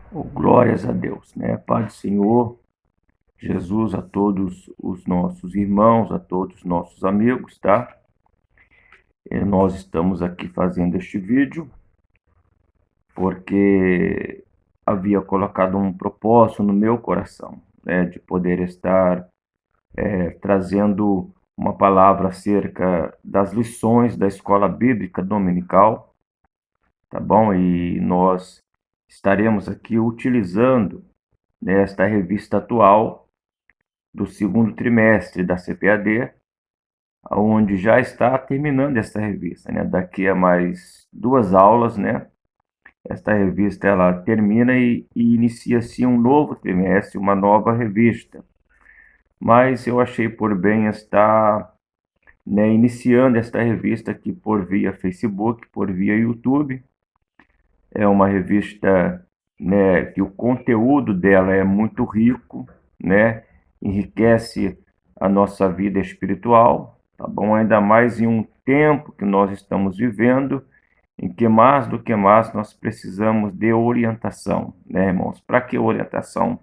Oh, glórias a Deus, né? Pai do Senhor, Jesus, a todos os nossos irmãos, a todos os nossos amigos, tá? Nós estamos aqui fazendo este vídeo porque havia colocado um propósito no meu coração, né? De poder estar trazendo uma palavra acerca das lições da escola bíblica dominical, tá bom? E nós estaremos aqui utilizando nesta revista atual do segundo trimestre da CPAD, onde já está terminando essa revista, né? Daqui a mais 2 aulas, né? Esta revista ela termina e inicia-se um novo trimestre, uma nova revista. Mas eu achei por bem estar, né, iniciando esta revista aqui por via Facebook, por via YouTube. É uma revista, né, que o conteúdo dela é muito rico, né? Enriquece a nossa vida espiritual, tá bom? Ainda mais em um tempo que nós estamos vivendo, em que mais do que mais nós precisamos de orientação, né, irmãos? Para que orientação?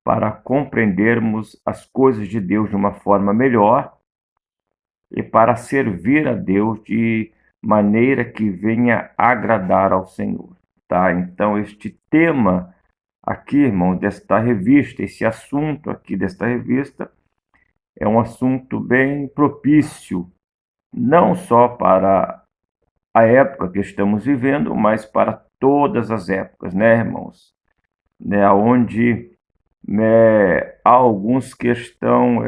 Para compreendermos as coisas de Deus de uma forma melhor e para servir a Deus de maneira que venha agradar ao Senhor, tá? Então, este tema aqui, irmão, desta revista, esse assunto aqui desta revista, é um assunto bem propício, não só para a época que estamos vivendo, mas para todas as épocas, né, irmãos? Né, onde há alguns que estão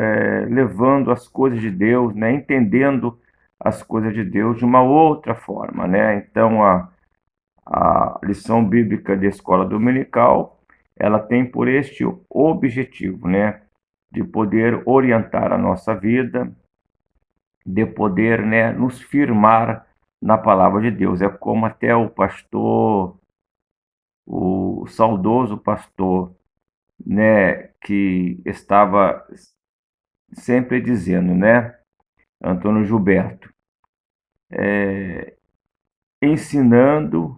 levando as coisas de Deus, né, entendendo as coisas de Deus de uma outra forma, né? Então, a lição bíblica de escola dominical, ela tem por este objetivo, né, de poder orientar a nossa vida, de poder, né, nos firmar na palavra de Deus. É como até o saudoso pastor, né, que estava sempre dizendo, né, Antônio Gilberto, ensinando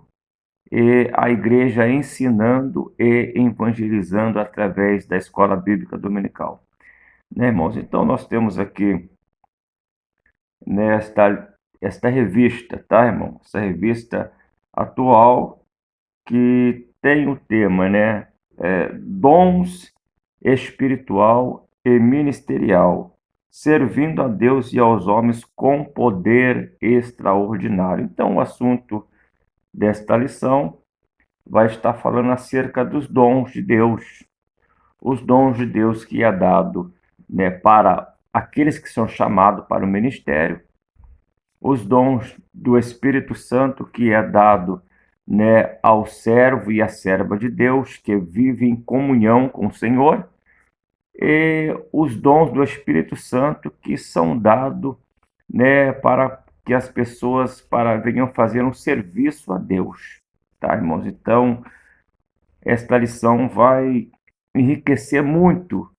e a igreja ensinando e evangelizando através da escola bíblica dominical, né, irmãos? Então nós temos aqui esta revista, tá, irmão? Essa revista atual que tem o tema, né, dons espiritual e ministerial, servindo a Deus e aos homens com poder extraordinário. Então, o assunto desta lição vai estar falando acerca dos dons de Deus, os dons de Deus que é dado, né, para aqueles que são chamados para o ministério, os dons do Espírito Santo que é dado, né, ao servo e à serva de Deus que vive em comunhão com o Senhor, e os dons do Espírito Santo que são dados, né, para que as pessoas para venham fazer um serviço a Deus, tá, irmãos? Então, esta lição vai enriquecer muito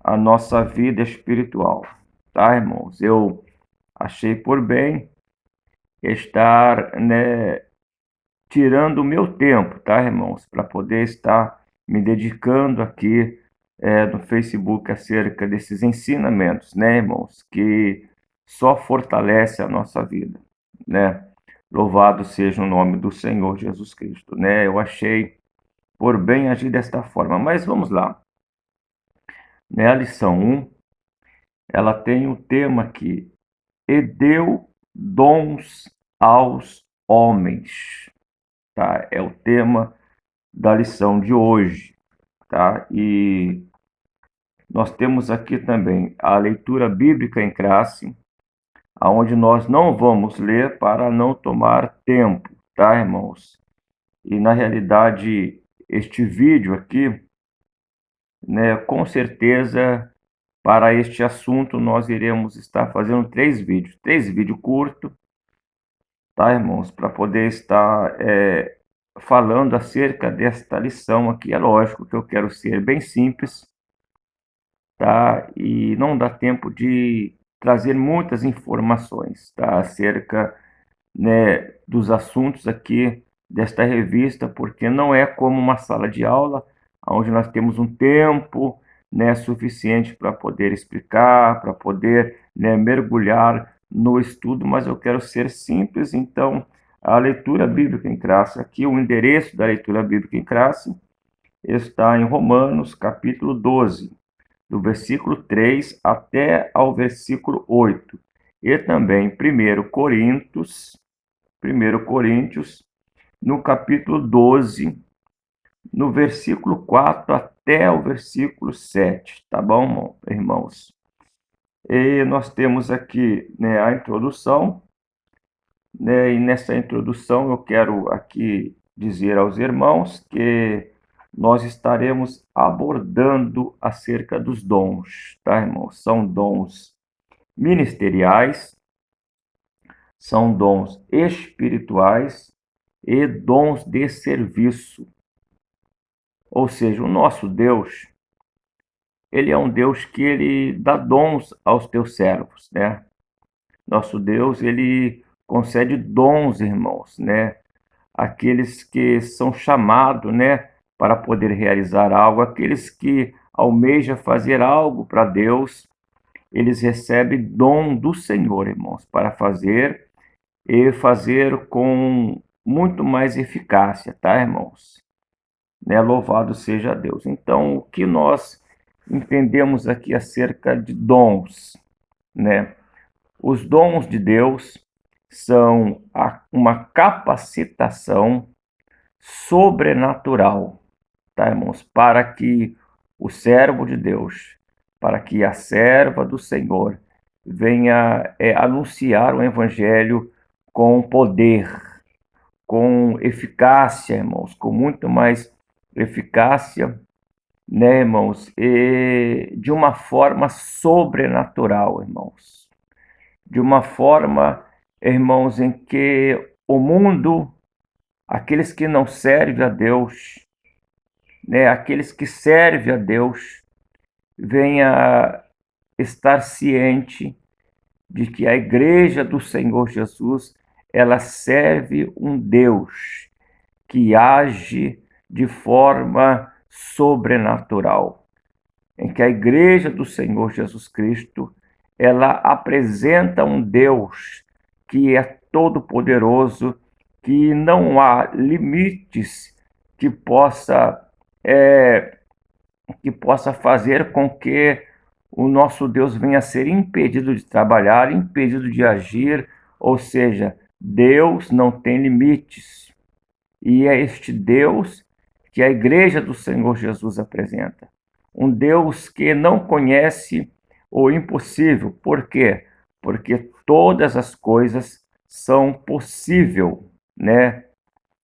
a nossa vida espiritual, tá, irmãos? Eu achei por bem estar, né, tirando o meu tempo, tá, irmãos, para poder estar me dedicando aqui no Facebook acerca desses ensinamentos, né, irmãos, que só fortalece a nossa vida, né? Louvado seja o nome do Senhor Jesus Cristo, né? Eu achei por bem agir desta forma, mas vamos lá, né? A lição 1, ela tem o tema aqui: e deu dons aos homens, tá? É o tema da lição de hoje, tá? E nós temos aqui também a leitura bíblica em classe, aonde nós não vamos ler para não tomar tempo, tá, irmãos? E na realidade, este vídeo aqui, né, com certeza, para este assunto nós iremos estar fazendo três vídeos curtos, tá, irmãos? Para poder estar falando acerca desta lição aqui. É lógico que eu quero ser bem simples, tá? E não dá tempo de trazer muitas informações, tá? Acerca, né, dos assuntos aqui desta revista, porque não é como uma sala de aula, onde nós temos um tempo, né, suficiente para poder explicar, para poder, né, mergulhar no estudo, mas eu quero ser simples, então a leitura bíblica em classe, aqui o endereço da leitura bíblica em classe está em Romanos, capítulo 12, do versículo 3 até ao versículo 8, e também 1 Coríntios, no capítulo 12, no versículo 4 até o versículo 7, tá bom, irmãos? E nós temos aqui, né, a introdução, né, e nessa introdução eu quero aqui dizer aos irmãos que nós estaremos abordando acerca dos dons, tá, irmãos? São dons ministeriais, são dons espirituais e dons de serviço. Ou seja, o nosso Deus, ele é um Deus que ele dá dons aos teus servos, né? Nosso Deus, ele concede dons, irmãos, né? Aqueles que são chamados, né, para poder realizar algo, aqueles que almejam fazer algo para Deus, eles recebem dom do Senhor, irmãos, para fazer e fazer com muito mais eficácia, tá, irmãos? Né? Louvado seja Deus. Então, o que nós entendemos aqui acerca de dons, né? Os dons de Deus são uma capacitação sobrenatural, tá, irmãos? Para que o servo de Deus, para que a serva do Senhor venha anunciar o evangelho com poder, com eficácia, irmãos, com muito mais eficácia, né, irmãos, e de uma forma sobrenatural, irmãos. De uma forma, irmãos, em que o mundo, aqueles que não servem a Deus, né, aqueles que servem a Deus, venha estar ciente de que a igreja do Senhor Jesus, ela serve um Deus que age de forma sobrenatural, em que a igreja do Senhor Jesus Cristo, ela apresenta um Deus que é todo-poderoso, que não há limites que possa fazer com que o nosso Deus venha a ser impedido de trabalhar, impedido de agir, ou seja, Deus não tem limites. E é este Deus que a igreja do Senhor Jesus apresenta. Um Deus que não conhece o impossível. Por quê? Porque todas as coisas são possíveis, né?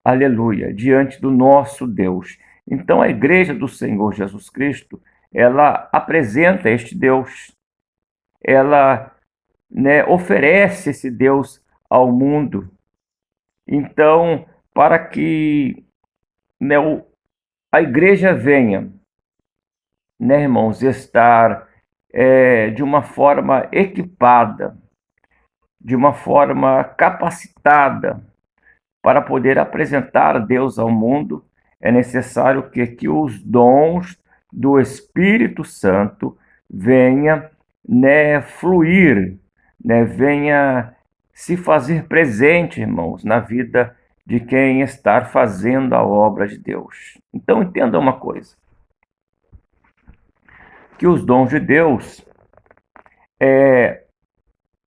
Aleluia, diante do nosso Deus. Então a igreja do Senhor Jesus Cristo, ela apresenta este Deus. Ela, né, oferece esse Deus ao mundo. Então, para que, né, a igreja venha, né, irmãos, estar de uma forma equipada, de uma forma capacitada para poder apresentar Deus ao mundo, é necessário que os dons do Espírito Santo venha, né, fluir, né, venha se fazer presente, irmãos, na vida de quem está fazendo a obra de Deus. Então entenda uma coisa, que os dons de Deus é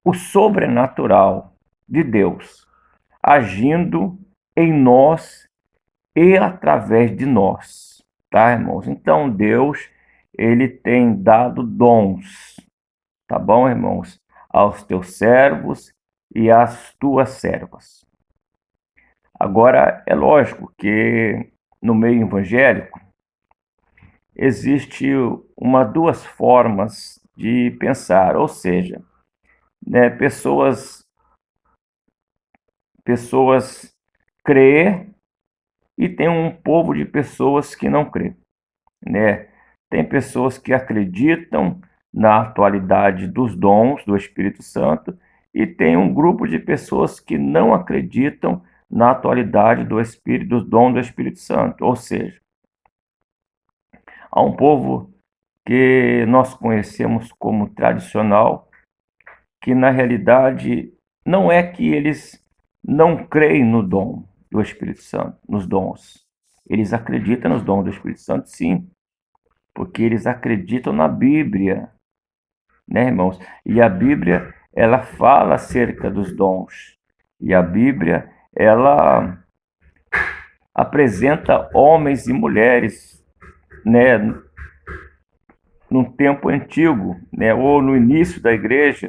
o sobrenatural de Deus agindo em nós e através de nós, tá, irmãos? Então Deus, ele tem dado dons, tá bom, irmãos? Aos teus servos e às tuas servas. Agora, é lógico que no meio evangélico existe duas formas de pensar, ou seja, né, pessoas crê e tem um povo de pessoas que não crê, né? Tem pessoas que acreditam na atualidade dos dons do Espírito Santo e tem um grupo de pessoas que não acreditam na atualidade do Espírito, do dom do Espírito Santo. Ou seja, há um povo que nós conhecemos como tradicional, que na realidade não é que eles não creem no dom do Espírito Santo, nos dons. Eles acreditam nos dons do Espírito Santo, sim, porque eles acreditam na Bíblia, né, irmãos? E a Bíblia, ela fala acerca dos dons. E a Bíblia, ela apresenta homens e mulheres, né, num tempo antigo, né, ou no início da igreja,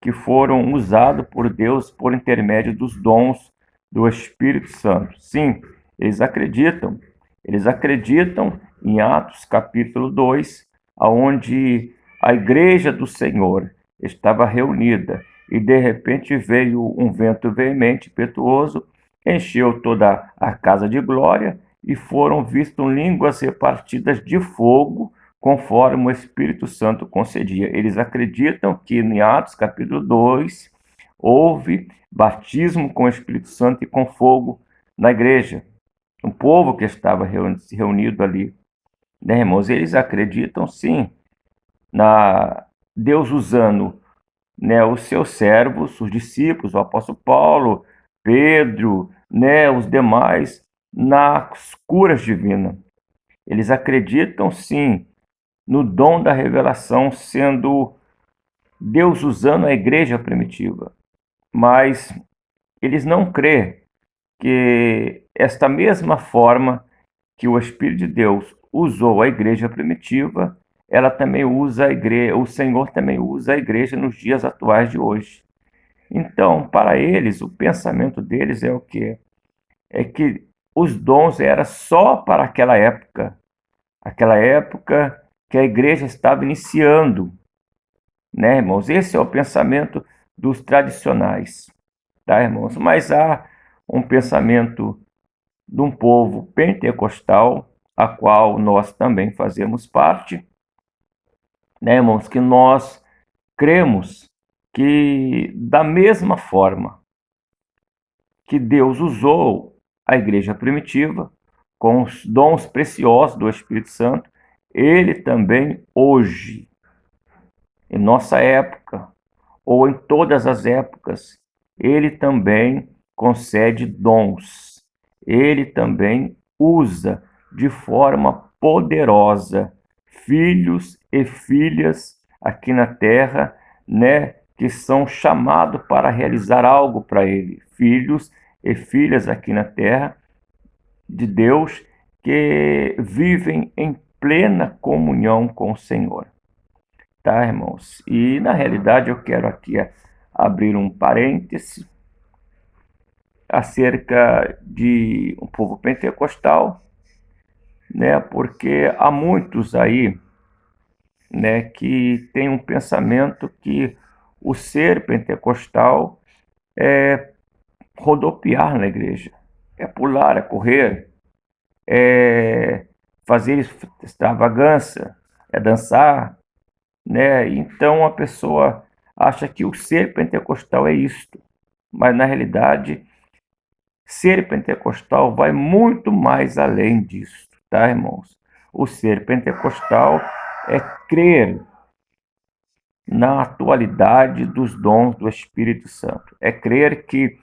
que foram usados por Deus por intermédio dos dons do Espírito Santo. Sim, eles acreditam. Eles acreditam em Atos capítulo 2, aonde a igreja do Senhor estava reunida e de repente veio um vento veemente, impetuoso, encheu toda a casa de glória e foram vistas línguas repartidas de fogo conforme o Espírito Santo concedia. Eles acreditam que em Atos capítulo 2 houve batismo com o Espírito Santo e com fogo na igreja. Um povo que estava reunido ali, né, irmãos? Eles acreditam sim na Deus usando, né, os seus servos, os discípulos, o apóstolo Paulo, Pedro, né, os demais, nas curas divinas. Eles acreditam sim no dom da revelação, sendo Deus usando a igreja primitiva. Mas eles não crêem que esta mesma forma que o Espírito de Deus usou a igreja primitiva, ela também usa a igreja, o Senhor também usa a igreja nos dias atuais de hoje. Então, para eles, o pensamento deles é o quê? É que os dons eram só para aquela época que a igreja estava iniciando, né, irmãos? Esse é o pensamento dos tradicionais, tá, irmãos? Mas há um pensamento de um povo pentecostal, a qual nós também fazemos parte, né, irmãos? Que nós cremos que, da mesma forma que Deus usou a igreja primitiva, com os dons preciosos do Espírito Santo, ele também hoje, em nossa época, ou em todas as épocas, ele também concede dons. Ele também usa de forma poderosa filhos e filhas aqui na terra, né, que são chamados para realizar algo para ele. Filhos e filhas aqui na terra de Deus que vivem em plena comunhão com o Senhor. Tá, irmãos? E na realidade eu quero aqui abrir um parêntese acerca de um povo pentecostal, né? Porque há muitos aí, né, que tem um pensamento que o ser pentecostal é rodopiar na igreja, é pular, é correr, é fazer extravagância, é dançar, né? Então a pessoa acha que o ser pentecostal é isto, mas na realidade ser pentecostal vai muito mais além disso, tá, irmãos? O ser pentecostal é crer na atualidade dos dons do Espírito Santo, é crer que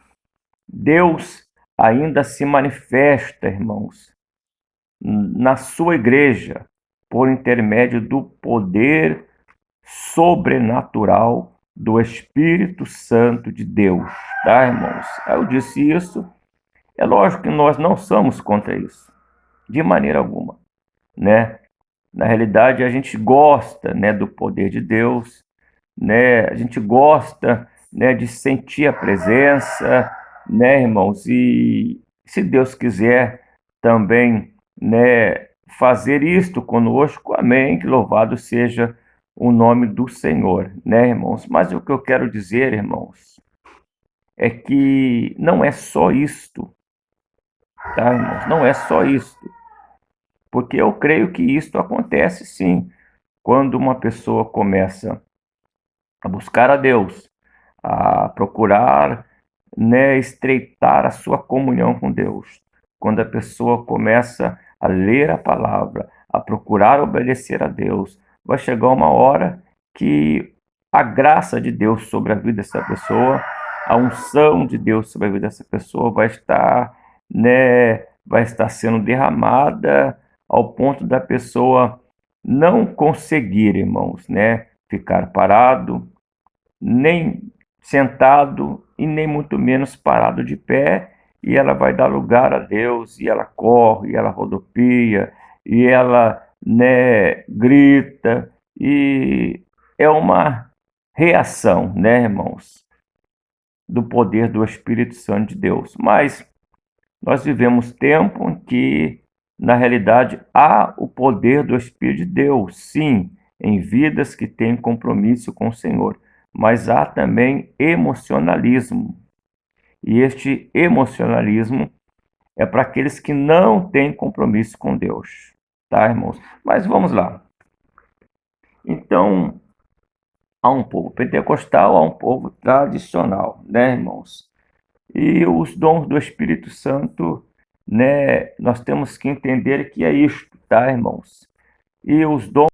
Deus ainda se manifesta, irmãos, na sua igreja por intermédio do poder sobrenatural do Espírito Santo de Deus, tá, irmãos? Eu disse isso, é lógico que nós não somos contra isso, de maneira alguma, né? Na realidade, a gente gosta, né, do poder de Deus, né? A gente gosta, né, de sentir a presença, né, irmãos? E se Deus quiser também, né, fazer isto conosco, amém, que louvado seja o nome do Senhor, né, irmãos? Mas o que eu quero dizer, irmãos, é que não é só isto, tá, irmãos? Não é só isto, porque eu creio que isto acontece sim, quando uma pessoa começa a buscar a Deus, a procurar né, estreitar a sua comunhão com Deus. Quando a pessoa começa a ler a palavra, a procurar obedecer a Deus, vai chegar uma hora que a graça de Deus sobre a vida dessa pessoa, a unção de Deus sobre a vida dessa pessoa vai estar sendo derramada ao ponto da pessoa não conseguir, irmãos, né, ficar parado, nem sentado e nem muito menos parado de pé, e ela vai dar lugar a Deus, e ela corre, e ela rodopia, e ela, né, grita, e é uma reação, né, irmãos, do poder do Espírito Santo de Deus. Mas nós vivemos tempo em que, na realidade, há o poder do Espírito de Deus, sim, em vidas que têm compromisso com o Senhor, mas há também emocionalismo. E este emocionalismo é para aqueles que não têm compromisso com Deus, tá, irmãos? Mas vamos lá. Então, há um povo pentecostal, há um povo tradicional, né, irmãos? E os dons do Espírito Santo, né, nós temos que entender que é isto, tá, irmãos? E os dons